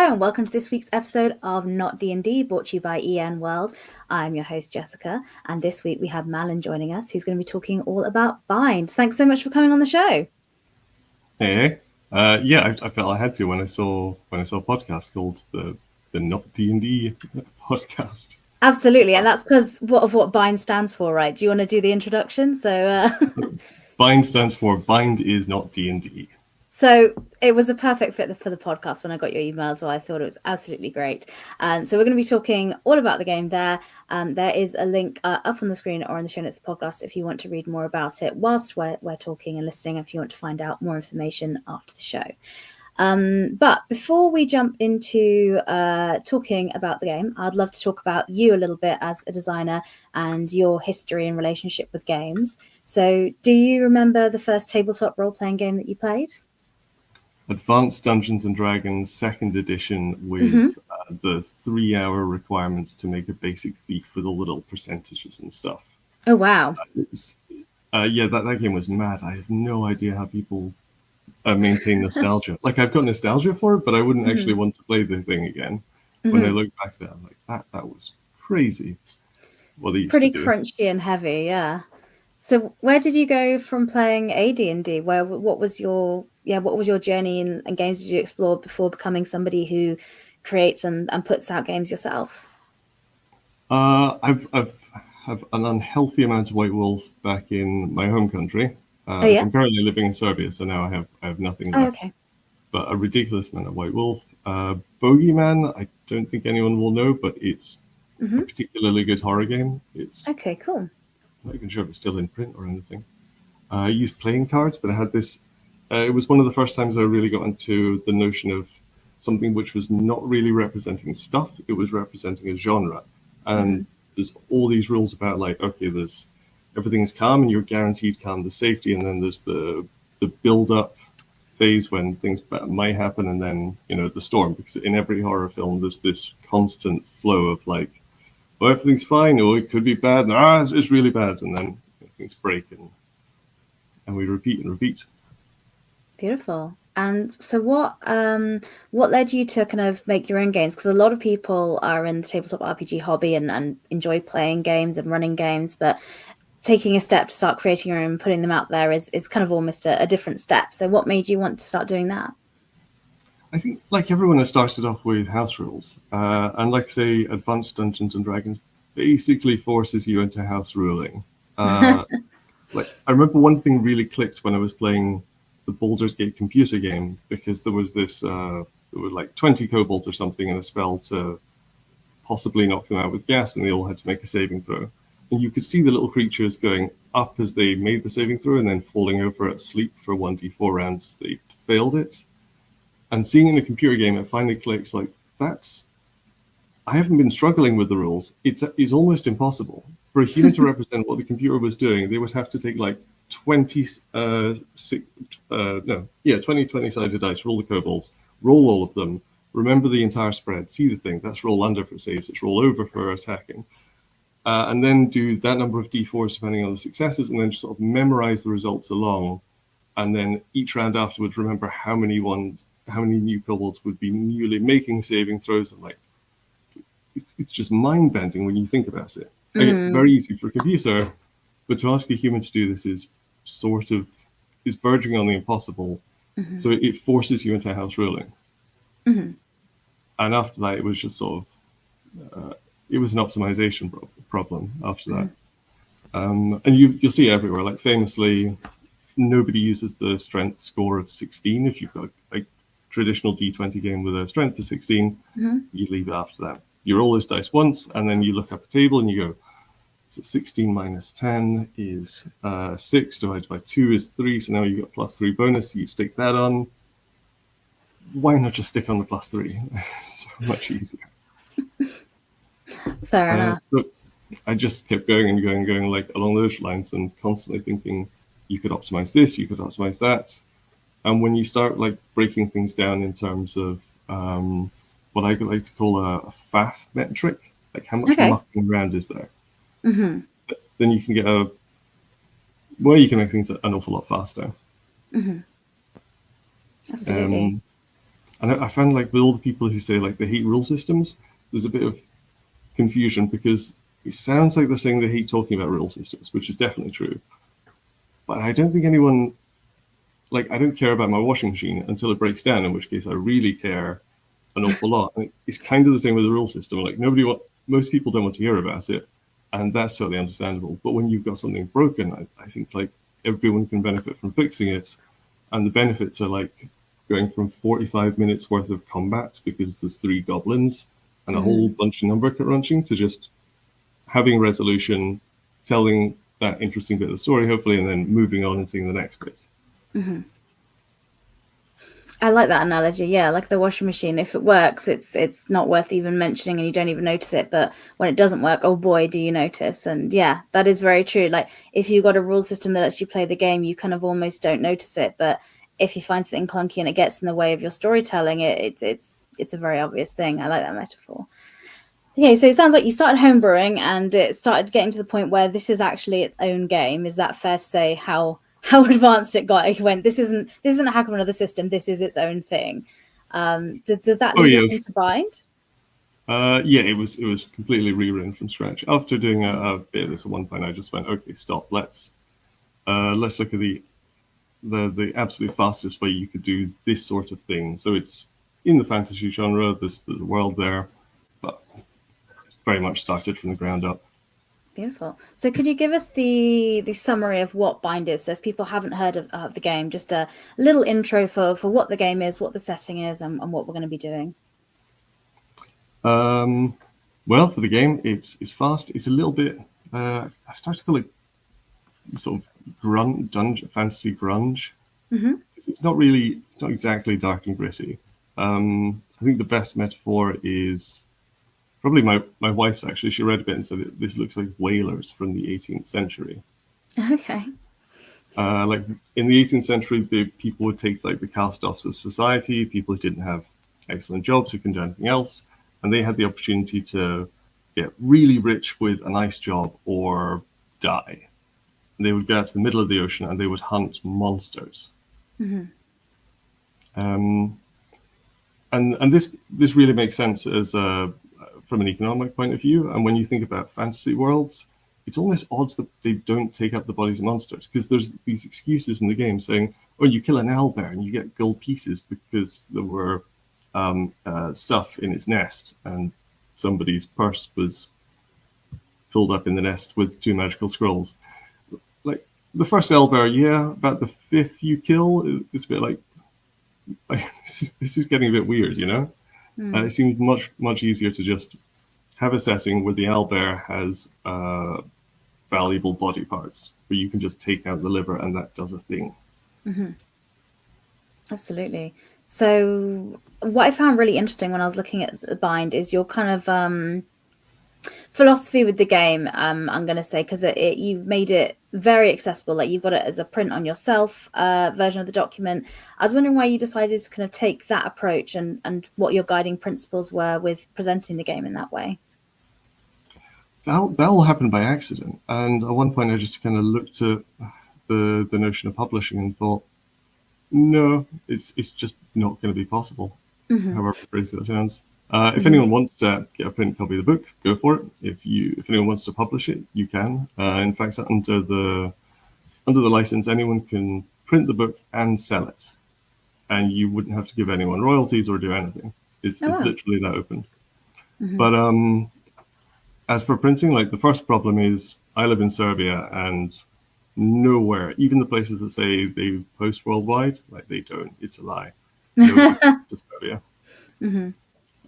Hello and welcome to this week's episode of Not D&D, brought to you by EN World. I'm your host, Jessica, and this week we have Malin joining us, who's going to be talking all about BIND. Thanks so much for coming on the show. Hey, I felt I had to when I saw a podcast called the Not D&D podcast. Absolutely, and that's because of what BIND stands for, right? Do you want to do the introduction? BIND stands for BIND Is Not D&D. So it was the perfect fit for the podcast when I got your email as well. I thought it was absolutely great. So we're going to be talking all about the game there. There is a link up on the screen or in the show notes of the podcast if you want to read more about it whilst we're talking and listening, if you want to find out more information after the show. But before we jump into talking about the game, I'd love to talk about you a little bit as a designer and your history and relationship with games. So do you remember the first tabletop role-playing game that you played? Advanced Dungeons and Dragons 2nd edition with the 3-hour requirements to make a basic thief with all the little percentages and stuff. Oh, wow. That game was mad. I have no idea how people maintain nostalgia. Like, I've got nostalgia for it, but I wouldn't actually want to play the thing again. When I look back at it, I'm like, that was crazy. Pretty crunchy and heavy, yeah. So where did you go from playing AD&D? What was your journey and games did you explore before becoming somebody who creates and puts out games yourself? I've have an unhealthy amount of White Wolf back in my home country. So I'm currently living in Serbia, so now I have nothing left. Oh, okay. But a ridiculous amount of White Wolf. Bogeyman, I don't think anyone will know, but it's a particularly good horror game. It's okay, cool. I'm not even sure if it's still in print or anything. I used playing cards, but I had this. It was one of the first times I really got into the notion of something which was not really representing stuff; it was representing a genre. And there's all these rules about, like, okay, there's everything's calm and you're guaranteed calm to safety, and then there's the build-up phase when things might happen, and then the storm. Because in every horror film, there's this constant flow of like, oh, everything's fine, or it could be bad, and it's really bad, and then things break, and we repeat and repeat. Beautiful. And so what led you to kind of make your own games? Because a lot of people are in the tabletop RPG hobby and enjoy playing games and running games, but taking a step to start creating your own and putting them out there is kind of almost a different step. So what made you want to start doing that? I think, like everyone, has started off with house rules. And like, say, Advanced Dungeons and Dragons basically forces you into house ruling. Like, I remember one thing really clicked when I was playing the Baldur's Gate computer game, because there was this, there were like 20 kobolds or something in a spell to possibly knock them out with gas, and they all had to make a saving throw. And you could see the little creatures going up as they made the saving throw and then falling over at sleep for 1d4 rounds as they failed it. And seeing in a computer game, it finally clicks, like, I haven't been struggling with the rules. It's almost impossible. For a human to represent what the computer was doing, they would have to take like 20-sided dice, roll the kobolds, roll all of them, remember the entire spread, see the thing, that's roll under for saves, it's roll over for attacking. And then do that number of d4s depending on the successes, and then just sort of memorize the results along. And then each round afterwards, remember how many new kobolds would be newly making saving throws. And like, it's just mind bending when you think about it. Again, very easy for a computer, but to ask a human to do this is verging on the impossible. So it forces you into house ruling. And after that, it was just sort of it was an optimization problem after that. And you'll see everywhere, like famously, nobody uses the strength score of 16. If you've got a traditional D20 game with a strength of 16, you leave it after that. You roll those dice once, and then you look up a table and you go, so 16 minus 10 is 6, divided by 2 is 3, so now you've got +3 bonus, so you stick that on. Why not just stick on the +3? So much easier. Fair enough. So I just kept going and going and going, like, along those lines, and constantly thinking, you could optimize this, you could optimize that. And when you start like breaking things down in terms of what I like to call a faff metric, like how much mucking around is there, then you can get you can make things an awful lot faster. Absolutely. And I find like with all the people who say like they hate rule systems, there's a bit of confusion because it sounds like they're saying they hate talking about rule systems, which is definitely true. But I don't think anyone, like, I don't care about my washing machine until it breaks down, in which case I really care an awful lot. And it's kind of the same with the rule system. Like, most people don't want to hear about it, and that's totally understandable. But when you've got something broken, I think like everyone can benefit from fixing it, and the benefits are like going from 45 minutes worth of combat because there's 3 goblins and a whole bunch of number crunching to just having resolution, telling that interesting bit of the story, hopefully, and then moving on and seeing the next bit. I like that analogy. Yeah, like the washing machine. If it works, it's not worth even mentioning, and you don't even notice it. But when it doesn't work, oh boy, do you notice? And yeah, that is very true. Like if you got a rule system that lets you play the game, you kind of almost don't notice it. But if you find something clunky and it gets in the way of your storytelling, it's a very obvious thing. I like that metaphor. Okay, so it sounds like you started homebrewing and it started getting to the point where this is actually its own game. Is that fair to say? How advanced it got? It went. This isn't a hack of another system. This is its own thing. Does that Oh lead yeah, us into Bind? yeah. It was completely rewritten from scratch. After doing a bit of this at one point, I just went, okay, stop. Let's look at the absolute fastest way you could do this sort of thing. So it's in the fantasy genre. There's a world there, but it's very much started from the ground up. Beautiful. So could you give us the summary of what Bind is? So if people haven't heard of the game, just a little intro for what the game is, what the setting is, and what we're going to be doing. Well, for the game, it's fast. It's a little bit. I start to call it sort of dungeon fantasy grunge. It's not really. It's not exactly dark and gritty. I think the best metaphor is probably my wife's actually. She read a bit and said this looks like whalers from the 18th century. Okay. Like in the 18th century, the people would take like the cast-offs of society, people who didn't have excellent jobs, who couldn't do anything else, and they had the opportunity to get really rich with a nice job or die. And they would go out to the middle of the ocean and they would hunt monsters. And this really makes sense as from an economic point of view. And when you think about fantasy worlds, it's almost odd that they don't take up the bodies of monsters, because there's these excuses in the game saying, oh, you kill an owlbear and you get gold pieces because there were stuff in its nest and somebody's purse was filled up in the nest with 2 magical scrolls. Like the first owlbear, yeah, about the 5th you kill, it's a bit like this is getting a bit weird, you know? It seems much easier to just have a setting where the owlbear has valuable body parts, where you can just take out the liver and that does a thing. Absolutely. So what I found really interesting when I was looking at the Bind is your kind of philosophy with the game. I'm going to say, because you've made it very accessible. Like you've got it as a print on yourself version of the document. I was wondering why you decided to kind of take that approach and what your guiding principles were with presenting the game in that way. That all happened by accident. And at one point I just kind of looked at the notion of publishing and thought, no, it's just not going to be possible, however crazy that sounds. If anyone wants to get a print copy of the book, go for it. If anyone wants to publish it, you can. In fact, under the license, anyone can print the book and sell it, and you wouldn't have to give anyone royalties or do anything. It's literally that open. But as for printing, like the first problem is I live in Serbia and nowhere, even the places that say they post worldwide, like they don't. It's a lie. Nowhere to Serbia.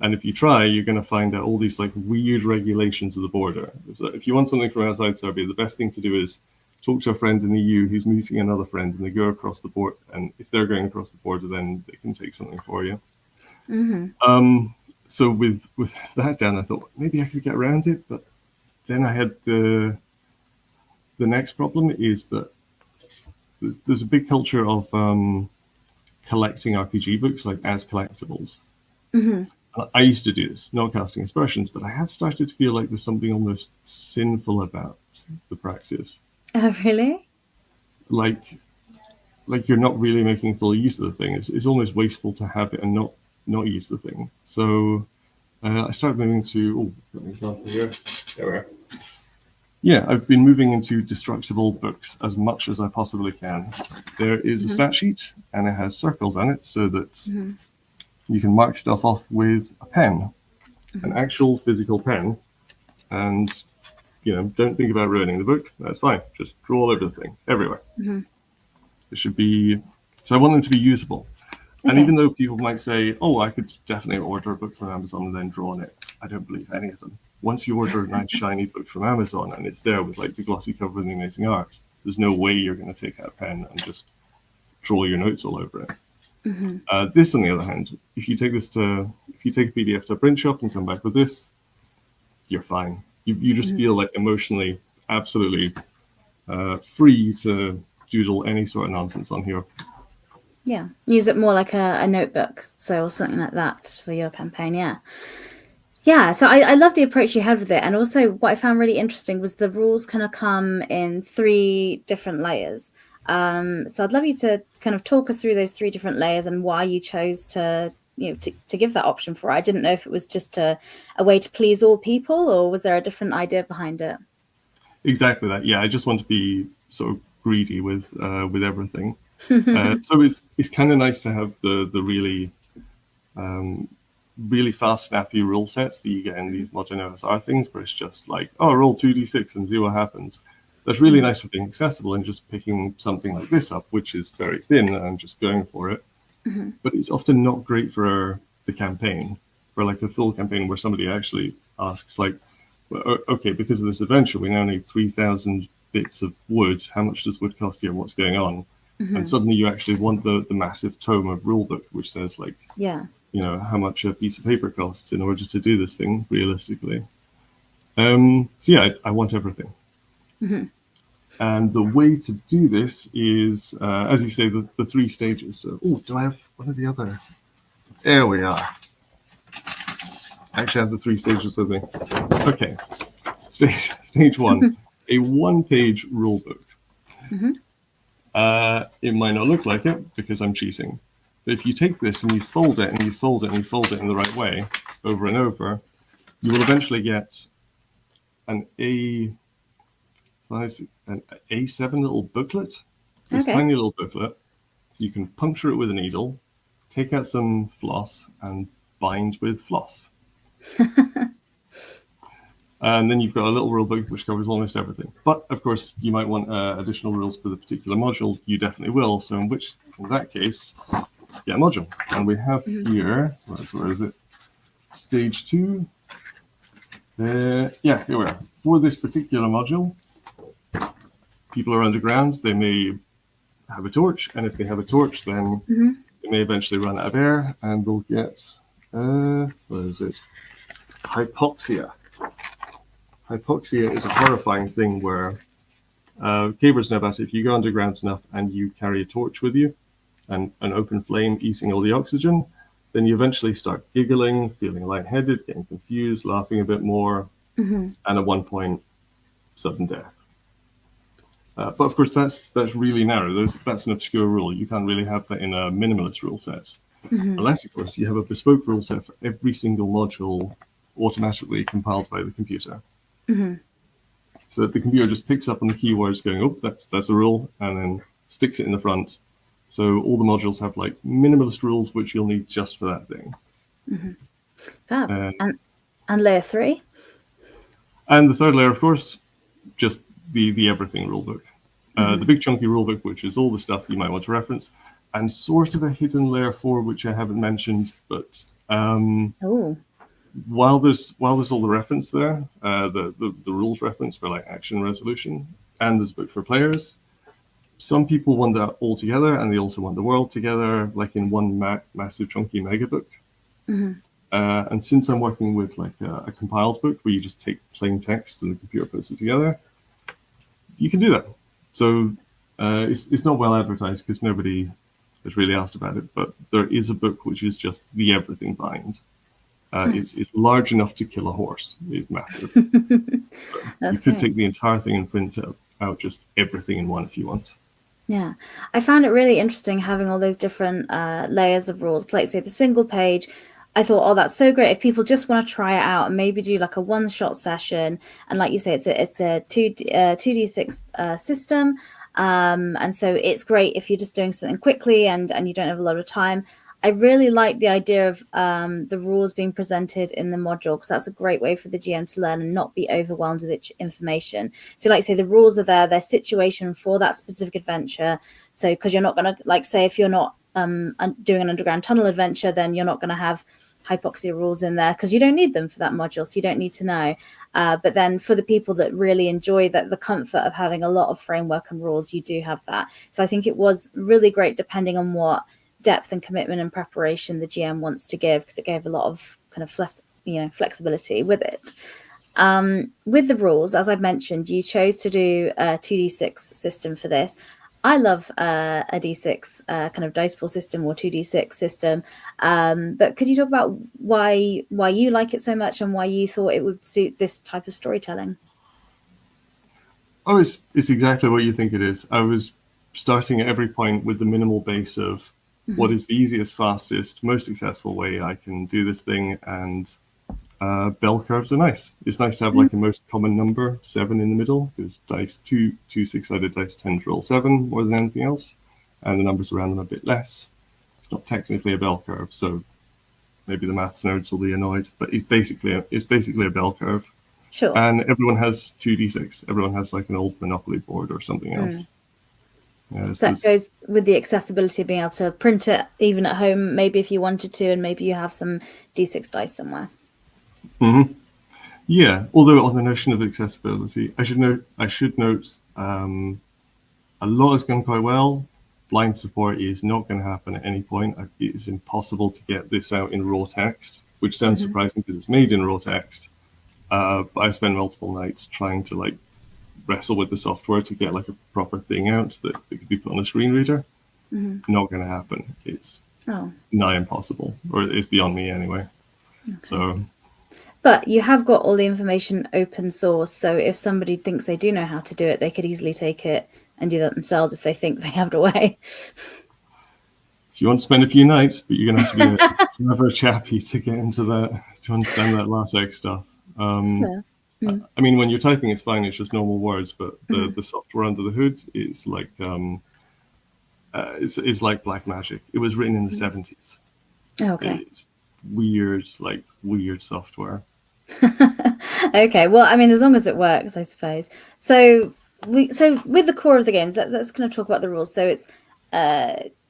And if you try, you're going to find out all these like weird regulations of the border. So if you want something from outside Serbia, the best thing to do is talk to a friend in the EU who's meeting another friend, and they go across the border. And if they're going across the border, then they can take something for you. So with that down, I thought maybe I could get around it, but then I had the next problem is that there's a big culture of collecting RPG books like as collectibles. I used to do this, not casting aspersions, but I have started to feel like there's something almost sinful about the practice. Oh, really? Like you're not really making full use of the thing. It's almost wasteful to have it and not not use the thing. So I started moving to, got an example here. There we are. Yeah, I've been moving into destructible books as much as I possibly can. There is a stat sheet, and it has circles on it so that you can mark stuff off with a pen, an actual physical pen, and don't think about ruining the book. That's fine. Just draw all over the thing, everywhere. It should be. So I want them to be usable. Okay. And even though people might say, "Oh, I could definitely order a book from Amazon and then draw on it," I don't believe any of them. Once you order a nice shiny book from Amazon and it's there with like the glossy cover and the amazing art, there's no way you're going to take out a pen and just draw your notes all over it. This, on the other hand, if you take a PDF to a print shop and come back with this, you're fine. You just feel like emotionally absolutely free to doodle any sort of nonsense on here. Yeah, use it more like a notebook, or something like that for your campaign. Yeah, so I love the approach you had with it. And also what I found really interesting was the rules kind of come in 3 different layers. So I'd love you to kind of talk us through those 3 different layers and why you chose to give that option for it. I didn't know if it was just a way to please all people, or was there a different idea behind it? Exactly that. Yeah, I just want to be sort of greedy with everything. So it's kind of nice to have the really fast, snappy rule sets that you get in these modern OSR things, where it's just like, roll 2d6 and see what happens. That's really nice for being accessible and just picking something like this up, which is very thin, and just going for it. But it's often not great for the campaign, for like a full campaign where somebody actually asks, like, well, okay, because of this adventure, we now need 3,000 bits of wood. How much does wood cost here? What's going on? And suddenly you actually want the massive tome of rulebook, which says like, how much a piece of paper costs in order to do this thing realistically. So yeah, I want everything. And the way to do this is, as you say, the 3 stages. So, do I have one of the other? There we are. I actually have the 3 stages of the thing. Okay. Stage 1, a 1-page rule book. It might not look like it because I'm cheating. But if you take this and you fold it and you fold it and you fold it in the right way over and over, you will eventually get an A7 little booklet. This tiny little booklet. You can puncture it with a needle, take out some floss, and bind with floss. And then you've got a little rule book which covers almost everything. But of course, you might want additional rules for the particular module. You definitely will. So in that case, get a module. And we have here, where is it? Stage 2. Here we are. For this particular module, people are underground. They may have a torch, and if they have a torch, then they may eventually run out of air, and they'll get what is it? Hypoxia. Hypoxia is a horrifying thing where cavers know about it. If you go underground enough and you carry a torch with you, and an open flame eating all the oxygen, then you eventually start giggling, feeling lightheaded, getting confused, laughing a bit more, and at one point, sudden death. But of course, that's really narrow. That's an obscure rule. You can't really have that in a minimalist rule set. Unless, of course, you have a bespoke rule set for every single module automatically compiled by the computer. So the computer just picks up on the keywords going, that's a rule, and then sticks it in the front. So all the modules have like minimalist rules, which you'll need just for that thing. Fab. And layer 3? And the third layer, of course, just the everything rulebook. The big chunky rulebook, which is all the stuff you might want to reference, and sort of a hidden layer 4, which I haven't mentioned, but while there's all the reference there, the rules reference for like action resolution, and there's a book for players, some people want that all together, and they also want the world together, like in one massive chunky mega book. And since I'm working with like a compiled book where you just take plain text and the computer puts it together, you can do that. So it's not well advertised because nobody has really asked about it, but there is a book which is just the everything bind. It's large enough to kill a horse. It's massive. You could take the entire thing and print out just everything in one if you want. Yeah, I found it really interesting having all those different layers of rules. Like, say, the single page, I thought, oh, that's so great if people just want to try it out and maybe do like a one-shot session. And like you say, it's a 2d6 system, and so it's great if you're just doing something quickly and you don't have a lot of time. I really like the idea of the rules being presented in the module, because that's a great way for the GM to learn and not be overwhelmed with information. So, like, say, the rules are there, they're situation for that specific adventure. So, because you're not going to, like, say, if you're not doing an underground tunnel adventure, then you're not going to have hypoxia rules in there because you don't need them for that module, so you don't need to know. But then for the people that really enjoy that, the comfort of having a lot of framework and rules, you do have that. So I think it was really great depending on what depth and commitment and preparation the GM wants to give, because it gave a lot of kind of flexibility with it. With the rules, as I've mentioned, you chose to do a 2d6 system for this. I love a d6 kind of dice pool system or 2d6 system, but could you talk about why you like it so much and why you thought it would suit this type of storytelling? Oh, it's exactly what you think it is. I was starting at every point with the minimal base of what is the easiest, fastest, most accessible way I can do this thing, and bell curves are nice. It's nice to have like a most common number, 7 in the middle, because dice two 6-sided dice tend to roll 7 more than anything else, and the numbers around them a bit less. It's not technically a bell curve, so maybe the maths nerds will be annoyed, but it's basically a bell curve. Sure. And everyone has 2d6. Everyone has like an old Monopoly board or something else. Yeah, So that goes with the accessibility of being able to print it even at home, maybe if you wanted to, and maybe you have some d6 dice somewhere. Mm-hmm. Yeah, although on the notion of accessibility, I should note a lot has gone quite well. Blind support is not going to happen at any point. It is impossible to get this out in raw text, which sounds surprising because it's made in raw text. But I spent multiple nights trying to like wrestle with the software to get like a proper thing out that could be put on a screen reader. Not going to happen. It's nigh impossible, or it's beyond me anyway. Okay. So, but you have got all the information open source, so if somebody thinks they do know how to do it, they could easily take it and do that themselves if they think they have the way. If you want to spend a few nights, but you're going to have to be a clever chappy to get into that, to understand that LaTeX stuff. I mean, when you're typing, it's fine. It's just normal words, but the software under the hood is like it's like black magic. It was written in the 70s. Okay. It's weird software. Okay. Well, I mean, as long as it works, I suppose. So with the core of the games, let's kind of talk about the rules. So it's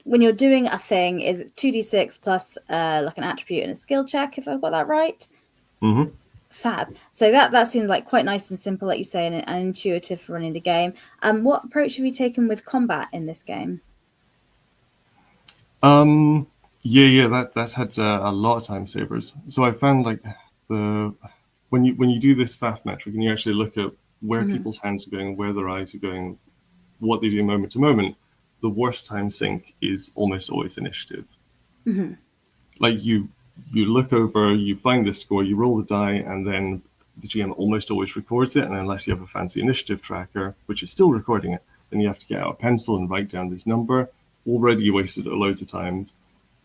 when you're doing a thing, is it 2d6 plus like an attribute and a skill check, if I've got that right? Mm-hmm. Fab. So that seems like quite nice and simple, like you say, and intuitive for running the game. What approach have you taken with combat in this game? That's had a lot of time savers. So I found like when you do this FAF metric and you actually look at where people's hands are going, where their eyes are going, what they do moment to moment, the worst time sink is almost always initiative. Like you look over, you find this score, you roll the die, and then the GM almost always records it. And unless you have a fancy initiative tracker, which is still recording it, then you have to get out a pencil and write down this number. Already you wasted loads of time.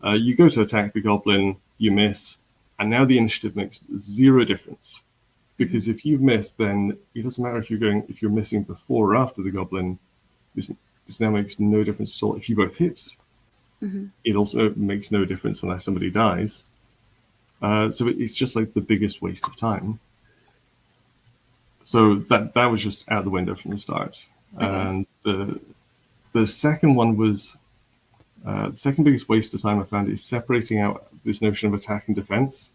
You go to attack the goblin, you miss, and now the initiative makes zero difference. Because if you've missed, then it doesn't matter if you're missing before or after the goblin. This now makes no difference at all. If you both hit, it also makes no difference unless somebody dies. So it's just like the biggest waste of time. So that was just out the window from the start. Okay. And the second one was the second biggest waste of time I found is separating out this notion of attack and defense.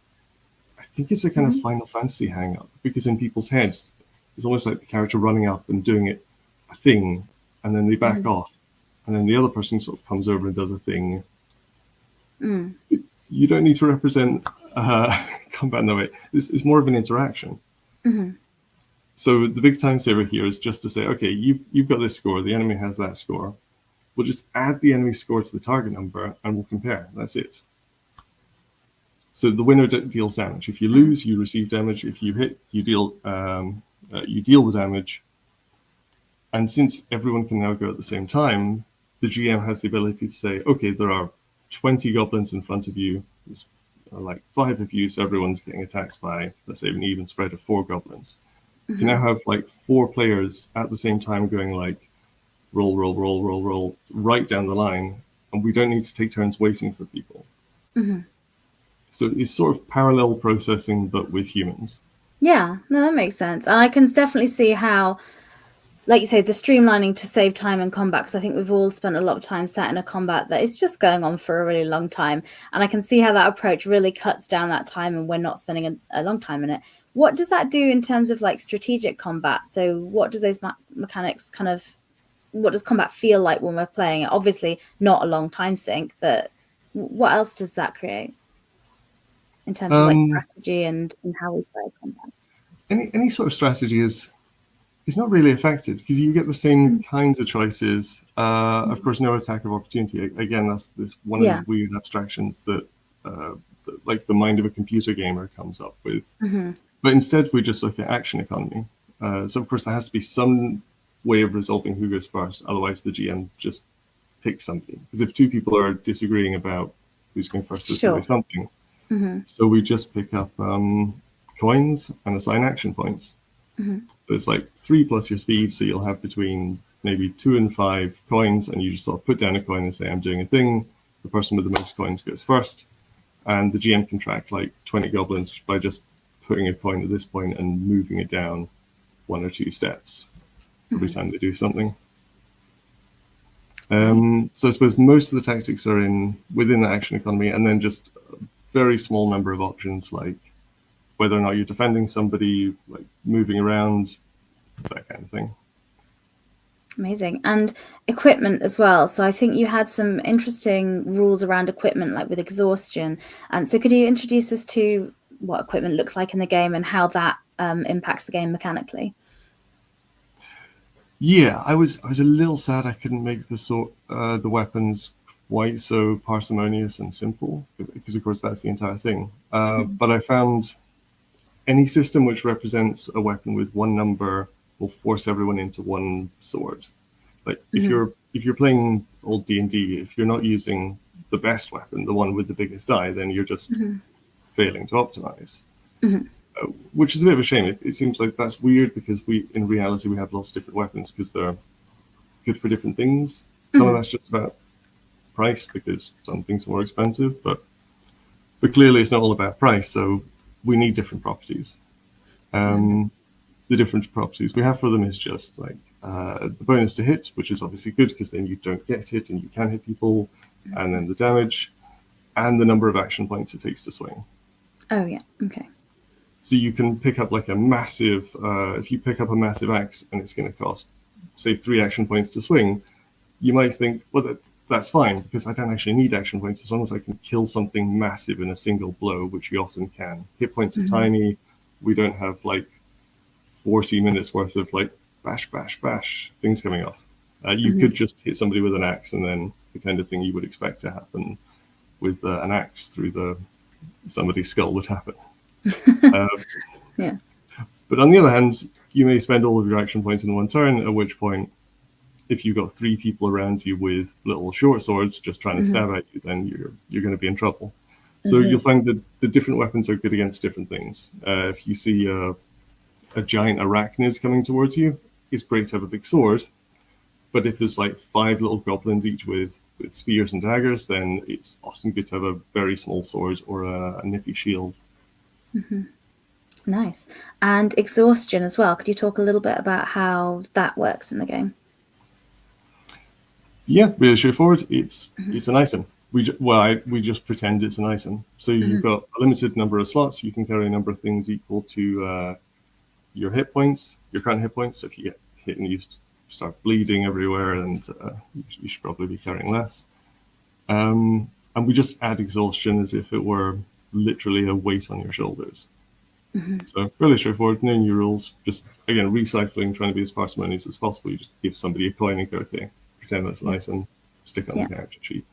I think it's a kind of Final Fantasy hang-up, because in people's heads, it's almost like the character running up and doing a thing, and then they back off, and then the other person sort of comes over and does a thing. You don't need to represent combat in that way. It's more of an interaction. So the big time saver here is just to say, okay, you've got this score, the enemy has that score. We'll just add the enemy score to the target number and we'll compare. That's it. So the winner deals damage. If you lose, you receive damage. If you hit, you deal the damage. And since everyone can now go at the same time, the GM has the ability to say, okay, there are 20 goblins in front of you. There's like 5 of you, so everyone's getting attacked by, let's say, an even spread of 4 goblins. You can now have like 4 players at the same time going like roll, roll, roll, roll, roll, right down the line, and we don't need to take turns waiting for people. So it's sort of parallel processing, but with humans. Yeah, no, that makes sense. And I can definitely see how, like you say, the streamlining to save time in combat, because I think we've all spent a lot of time sat in a combat that is just going on for a really long time. And I can see how that approach really cuts down that time and we're not spending a long time in it. What does that do in terms of like strategic combat? So what does those mechanics kind of, what does combat feel like when we're playing it? Obviously not a long time sink, but what else does that create in terms of like strategy and how we play combat? Any sort of strategy is not really affected because you get the same kinds of choices. Of course, no attack of opportunity. Again, that's this one of the weird abstractions that like the mind of a computer gamer comes up with. But instead, we just look at action economy. So, of course, there has to be some way of resolving who goes first. Otherwise, the GM just picks somebody. Because if 2 people are disagreeing about who's going first, there's going to be something. So we just pick up coins and assign action points. So it's like 3 plus your speed, so you'll have between maybe 2 and 5 coins, and you just sort of put down a coin and say, I'm doing a thing. The person with the most coins goes first, and the GM can track like 20 goblins by just putting a coin at this point and moving it down 1 or 2 steps every time they do something. So I suppose most of the tactics are within the action economy, and then just a very small number of options like whether or not you're defending somebody, like moving around, that kind of thing. Amazing. And equipment as well. So I think you had some interesting rules around equipment, like with exhaustion. So could you introduce us to what equipment looks like in the game and how that impacts the game mechanically? Yeah, I was a little sad I couldn't make the weapons quite so parsimonious and simple, because of course that's the entire thing. But I found any system which represents a weapon with 1 number will force everyone into 1 sword. Like if you're playing old D&D, if you're not using the best weapon, the one with the biggest die, then you're just failing to optimize. Which is a bit of a shame. It seems like that's weird because in reality we have lots of different weapons because they're good for different things. Some of that's just about price because some things are more expensive, but clearly it's not all about price. So we need different properties. The different properties we have for them is just like the bonus to hit, which is obviously good because then you don't get hit and you can hit people, and then the damage and the number of action points it takes to swing. Oh yeah, okay. So you can pick up like a massive, if you pick up a massive axe and it's going to cost, say, 3 action points to swing, you might think, well, that's fine because I don't actually need action points as long as I can kill something massive in a single blow, which we often can. Hit points are tiny. We don't have like 40 minutes worth of like bash, bash, bash things coming off. You could just hit somebody with an axe and then the kind of thing you would expect to happen with an axe through somebody's skull would happen. Yeah. But on the other hand, you may spend all of your action points in 1 turn, at which point, if you've got 3 people around you with little short swords just trying to stab at you, then you're going to be in trouble. So you'll find that the different weapons are good against different things. If you see a giant arachnid coming towards you, it's great to have a big sword. But if there's like 5 little goblins each with spears and daggers, then it's often good to have a very small sword or a nippy shield. Nice. And exhaustion as well. Could you talk a little bit about how that works in the game? Yeah, really straightforward. It's an item. We just pretend it's an item. So you've got a limited number of slots. You can carry a number of things equal to your hit points, your current hit points. So if you get hit and you start bleeding everywhere, and you should probably be carrying less. And we just add exhaustion as if it were literally a weight on your shoulders. So really straightforward, no new rules. Just again recycling, trying to be as parsimonious as possible. You just give somebody a coin and go, okay, pretend that's an item, stick it on the character sheet.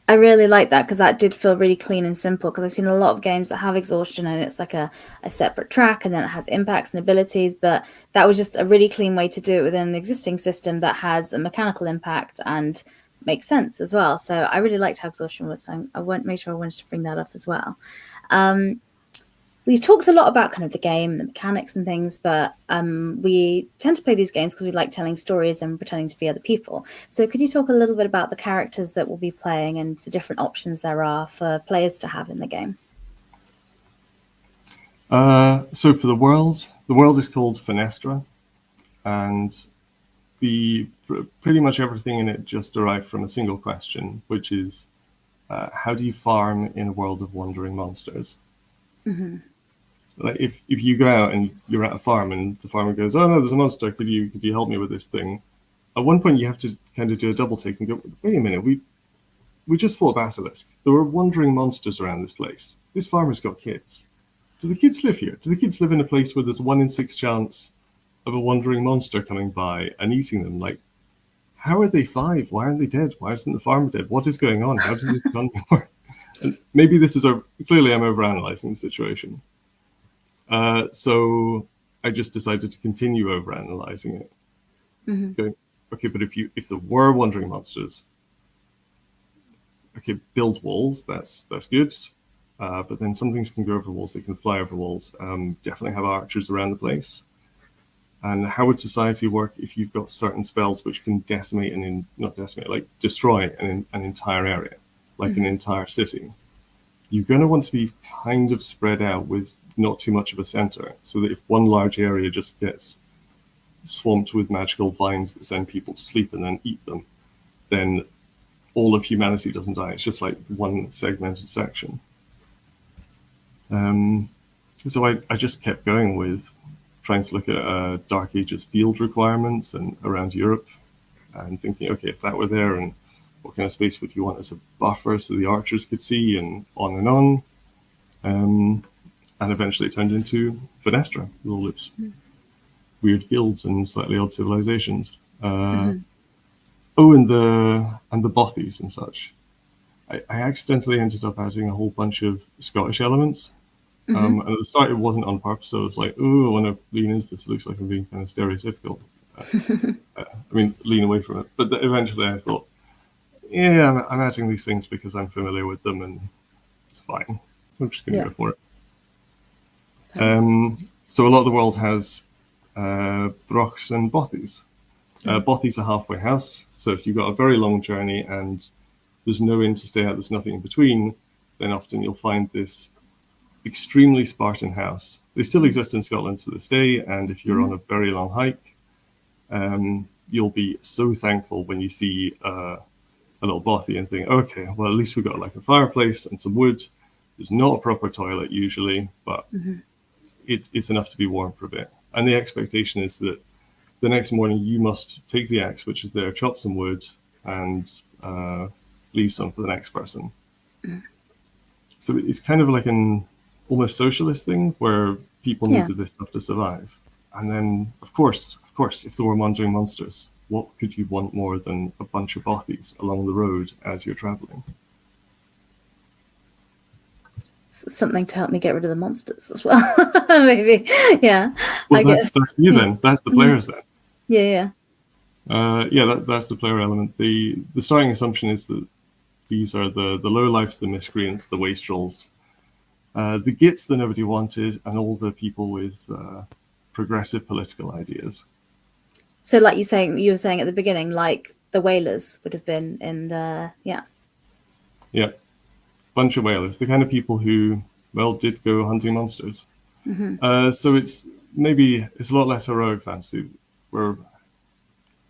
I really like that because that did feel really clean and simple, because I've seen a lot of games that have exhaustion and it's like a separate track and then it has impacts and abilities, but that was just a really clean way to do it within an existing system that has a mechanical impact and makes sense as well. So I really liked how exhaustion was, so I won't make sure I wanted to bring that up as well. We've talked a lot about kind of the game, the mechanics and things, but we tend to play these games because we like telling stories and pretending to be other people. So could you talk a little bit about the characters that we'll be playing and the different options there are for players to have in the game? So for the world is called Fenestra, and pretty much everything in it just derived from a single question, which is, how do you farm in a world of wandering monsters? Mm-hmm. Like if you go out and you're at a farm and the farmer goes, oh no, there's a monster, could you help me with this thing? At one point you have to kind of do a double take and go, wait a minute, we just fought a basilisk. There were wandering monsters around this place. This farmer's got kids. Do the kids live here? Do the kids live in a place where there's a 1 in 6 chance of a wandering monster coming by and eating them? Like, how are they 5? Why aren't they dead? Why isn't the farmer dead? What is going on? How does this gun work? And maybe this is clearly I'm overanalyzing the situation. So I just decided to continue overanalyzing it. Mm-hmm. Going, okay, but if there were wandering monsters, okay, build walls. That's good. But then some things can go over walls. They can fly over walls. Definitely have archers around the place. And how would society work if you've got certain spells which can decimate not decimate, like destroy an entire area, like Mm-hmm. an entire city? You're going to want to be kind of spread out with not too much of a center, so that if one large area just gets swamped with magical vines that send people to sleep and then eat them, then all of humanity doesn't die. It's just like one segmented section. So I just kept going with trying to look at Dark Ages field requirements and around Europe, and thinking, okay, if that were there, and what kind of space would you want as a buffer so the archers could see, and on and on. And eventually it turned into Fenestra with all its weird guilds and slightly odd civilizations. Mm-hmm. Oh, and the bothies and such. I accidentally ended up adding a whole bunch of Scottish elements. Mm-hmm. And at the start, it wasn't on purpose. So I was like, oh, I want to lean into this. It looks like I'm being kind of stereotypical. I mean, lean away from it. But eventually I thought, yeah, I'm adding these things because I'm familiar with them, and it's fine. I'm just going to go for it. So a lot of the world has brochs and bothies. Bothies are halfway house. So if you've got a very long journey and there's no inn to stay at, there's nothing in between, then often you'll find this extremely Spartan house. They still exist in Scotland to this day, and if you're on a very long hike, you'll be so thankful when you see a little bothy and think, okay, well, at least we've got like a fireplace and some wood. There's not a proper toilet usually, but it's enough to be warm for a bit. And the expectation is that the next morning you must take the axe, which is there, chop some wood, and leave some for the next person. So it's kind of like an almost socialist thing where people needed this stuff to survive. And then, of course, if there were wandering monsters, what could you want more than a bunch of bothies along the road as you're traveling? Something to help me get rid of the monsters as well. Maybe, yeah. Well, that's you then. That's the players then. Yeah. That's the player element. The starting assumption is that these are the lowlifes, the miscreants, the wastrels, the gits that nobody wanted, and all the people with progressive political ideas. So, like you were saying at the beginning, like the whalers would have been in the Yeah, bunch of whalers, the kind of people who, well, did go hunting monsters. So it's a lot less heroic fantasy. Where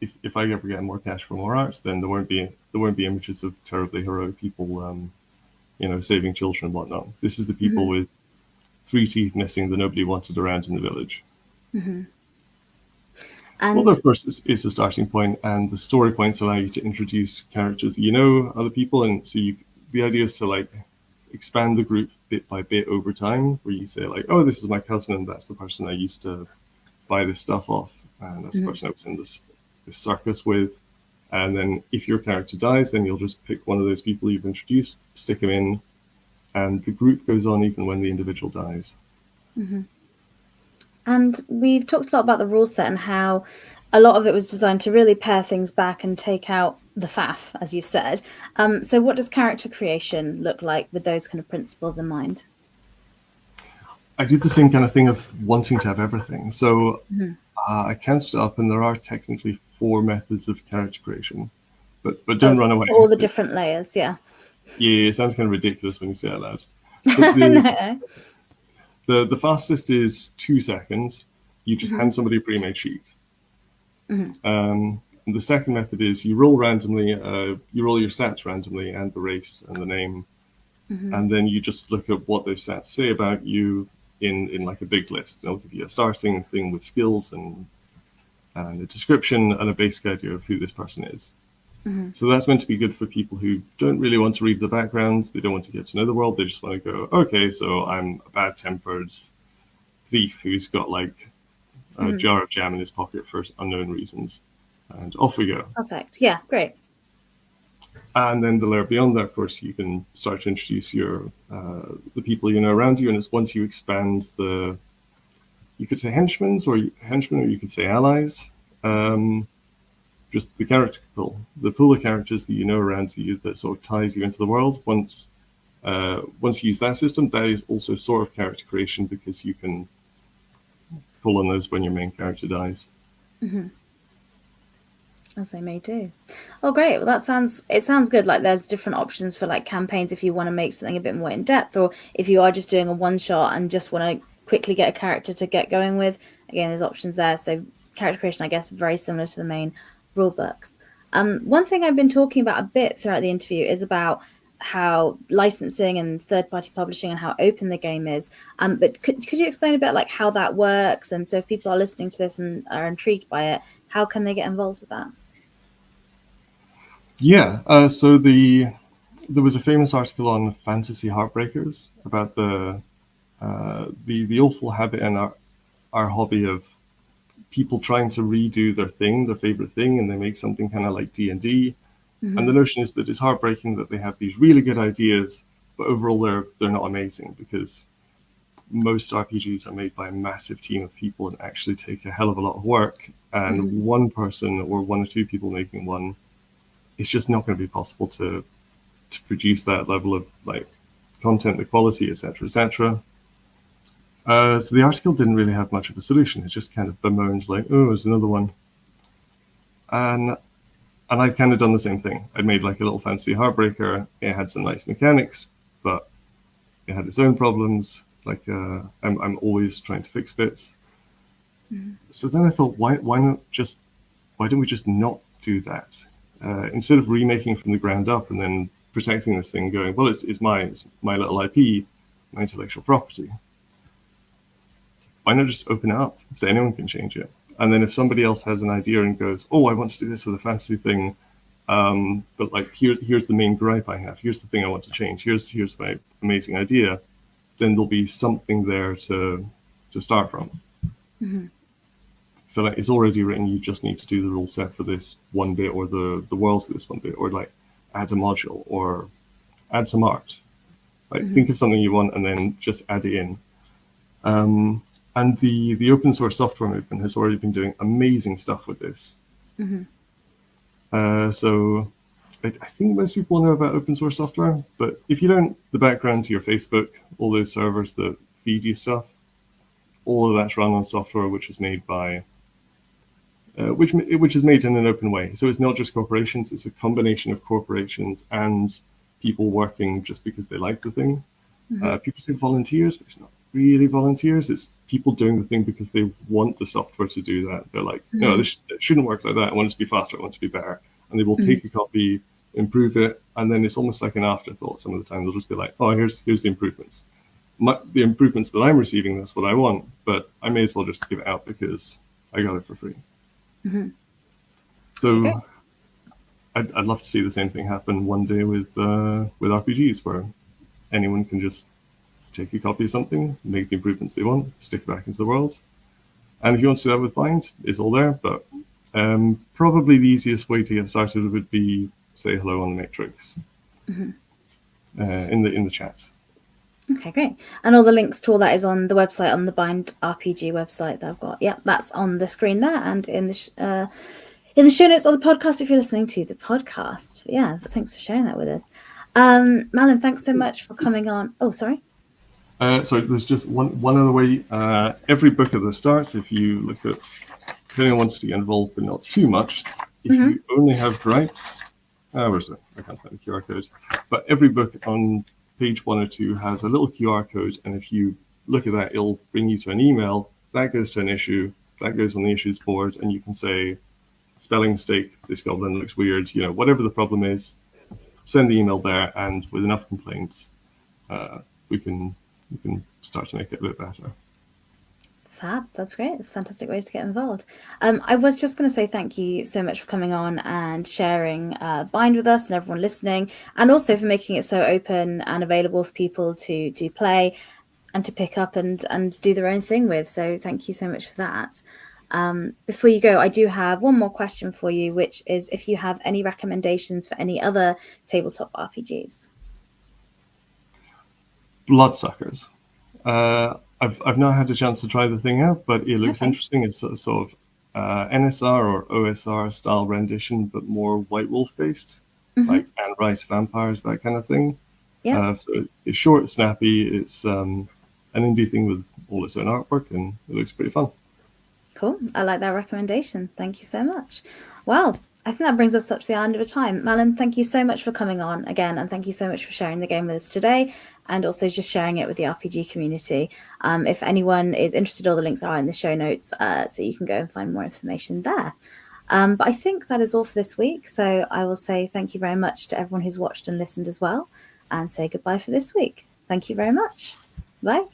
if I ever get more cash for more art, then there won't be images of terribly heroic people, saving children and whatnot. This is the people with 3 teeth missing that nobody wanted around in the village. And well, of course, is the starting point, and the story points allow you to introduce characters that you know, other people, and so the idea is to like expand the group bit by bit over time, where you say like, oh, this is my cousin, and that's the person I used to buy this stuff off, and that's the person I was in this circus with, And then if your character dies, then you'll just pick one of those people you've introduced, stick them in, and the group goes on even when the individual dies. And we've talked a lot about the rule set and how a lot of it was designed to really pare things back and take out the faff, as you've said. So what does character creation look like with those kind of principles in mind? I did the same kind of thing of wanting to have everything. So I counted it up, and there are technically 4 methods of character creation. But don't run away. For all the different layers, yeah. Yeah, it sounds kind of ridiculous when you say it out loud. No. The fastest is 2 seconds. You just hand somebody a pre-made sheet. The second method is you roll randomly, you roll your stats randomly and the race and the name. And then you just look at what those stats say about you in like a big list. They'll give you a starting thing with skills and a description and a basic idea of who this person is. So that's meant to be good for people who don't really want to read the backgrounds. They don't want to get to know the world. They just want to go, okay, so I'm a bad-tempered thief who's got like a jar of jam in his pocket for unknown reasons. And off we go. Perfect. Yeah, great. And then the layer beyond that, of course, you can start to introduce your the people you know around you. And it's once you expand the, you could say henchmen, or you could say allies. Just the character pool, the pool of characters that you know around you that sort of ties you into the world. Once you use that system, that is also sort of character creation, because you can pull on those when your main character dies. As they may do. Oh, great. Well, it sounds good. Like there's different options for like campaigns if you want to make something a bit more in depth, or if you are just doing a one shot and just want to quickly get a character to get going with. Again, there's options there. So character creation, I guess, very similar to the main rule books. One thing I've been talking about a bit throughout the interview is about how licensing and third-party publishing and how open the game is. But could you explain a bit like how that works? And so if people are listening to this and are intrigued by it, how can they get involved with that? Yeah, so there was a famous article on Fantasy Heartbreakers about the awful habit and our hobby of people trying to redo their favorite thing, and they make something kind of like D&D. And the notion is that it's heartbreaking that they have these really good ideas, but overall they're not amazing, because most RPGs are made by a massive team of people and actually take a hell of a lot of work. And one person or one or two people making one, it's just not going to be possible to produce that level of like content, the quality, etc., etc. So the article didn't really have much of a solution. It just kind of bemoaned like, oh, there's another one. And I'd kind of done the same thing. I'd made like a little fantasy heartbreaker. It had some nice mechanics, but it had its own problems. Like I'm always trying to fix bits. So then I thought, why don't we just not do that? Instead of remaking from the ground up and then protecting this thing, going, well, it's my little IP, my intellectual property. Why not just open it up so anyone can change it? And then if somebody else has an idea and goes, oh, I want to do this with a fantasy thing, but like here's the main gripe I have. Here's the thing I want to change. Here's my amazing idea. Then there'll be something there to start from. So like it's already written. You just need to do the rule set for this one bit, or the world for this one bit, or like add a module or add some art. Like think of something you want and then just add it in. And the open source software movement has already been doing amazing stuff with this. So I think most people know about open source software, but if you don't, the background to your Facebook, all those servers that feed you stuff, all of that's run on software which is made by, which is made in an open way. So it's not just corporations; it's a combination of corporations and people working just because they like the thing. People say volunteers, but it's not really volunteers. It's people doing the thing because they want the software to do that. They're like, no, this shouldn't work like that. I want it to be faster. I want it to be better. And they will take a copy, improve it, and then it's almost like an afterthought. Some of the time they'll just be like, oh, here's the improvements. The improvements that I'm receiving, that's what I want, but I may as well just give it out because I got it for free. So okay. I'd love to see the same thing happen one day with RPGs, where anyone can just take a copy of something, make the improvements they want, stick it back into the world. And if you want to do that with BIND, it's all there, but Probably the easiest way to get started would be say hello on Matrix in the chat. Okay, great. And all the links to all that is on the website, on the BIND RPG website that I've got. Yep, that's on the screen there and in the show notes on the podcast if you're listening to the podcast. Yeah, thanks for sharing that with us. Malin, thanks so much for coming on. Oh, sorry. Sorry, there's just one other way. Every book at the start, if you look at, if anyone wants to get involved but not too much, if you only have gripes, where's it? I can't find the QR code. But every book on page 1 or 2 has a little QR code, and if you look at that, it'll bring you to an email. That goes to an issue. That goes on the issues board, and you can say, spelling mistake, this goblin looks weird, whatever the problem is, send the email there, and with enough complaints, we can start to make it a bit better. Fab, that's great. It's fantastic ways to get involved. I was just going to say thank you so much for coming on and sharing BIND with us and everyone listening, and also for making it so open and available for people to play and to pick up and do their own thing with. So thank you so much for that. Before you go, I do have one more question for you, which is if you have any recommendations for any other tabletop RPGs. Bloodsuckers. I've not had a chance to try the thing out, but it looks interesting. It's sort of NSR or OSR style rendition, but more White Wolf based, like Anne Rice vampires, that kind of thing. Yeah. So it's short, snappy. It's an indie thing with all its own artwork, and it looks pretty fun. Cool. I like that recommendation. Thank you so much. Well, I think that brings us up to the end of a time. Malin, thank you so much for coming on again, and thank you so much for sharing the game with us today, and also just sharing it with the RPG community. If anyone is interested, all the links are in the show notes, so you can go and find more information there. But I think that is all for this week. So I will say thank you very much to everyone who's watched and listened as well, and say goodbye for this week. Thank you very much. Bye.